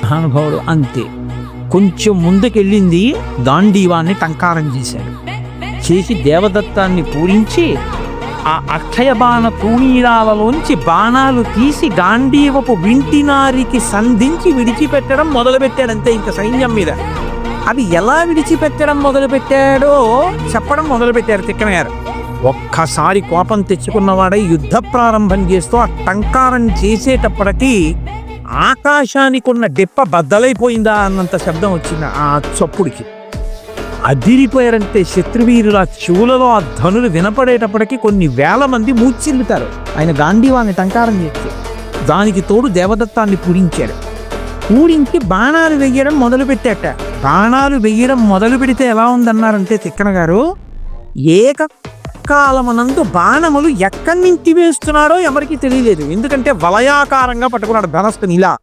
మహానుభావుడు అంతే. కొంచెం ముందుకెళ్ళింది, గాంధీవాన్ని టంకారం చేశాడు. చేసి దేవదత్తాన్ని పూరించి ఆ అక్షయ బాణ తూణీరాలలోంచి బాణాలు తీసి గాంధీవపు వింటినారికి సంధించి విడిచిపెట్టడం మొదలుపెట్టాడంతే. ఇంక సైన్యం మీద అవి ఎలా విడిచిపెట్టడం మొదలుపెట్టాడో చెప్పడం మొదలుపెట్టారు తిక్కన గారు. ఒక్కసారి కోపం తెచ్చుకున్నవాడై యుద్ధ ప్రారంభం చేస్తూ ఆ టంకారం చేసేటప్పటికీ ఆకాశానికి ఉన్న దెప్ప బద్దలైపోయిందా అన్నంత శబ్దం వచ్చింది ఆ చప్పుడికి. అదిరిపోయారంటే శత్రువీరుల చెవులలో ఆ ధనులు వినపడేటప్పటికీ కొన్ని వేల మంది మూర్ఛిల్లుతారు ఆయన గాంధీవాన్ని టంకారం చేస్తే. దానికి తోడు దేవదత్తాన్ని పూరించాడు. పూరించి బాణాలు వెయ్యడం మొదలుపెట్టాట. బాణాలు వెయ్యడం మొదలు పెడితే ఎలా ఉందన్నారంటే తిక్కన గారు, ఏకకాలమనందు బాణములు ఎక్కడి నుంచి వేస్తున్నాడో ఎవరికి తెలియలేదు. ఎందుకంటే వలయాకారంగా పట్టుకున్నాడు ధనస్సుని ఇలా.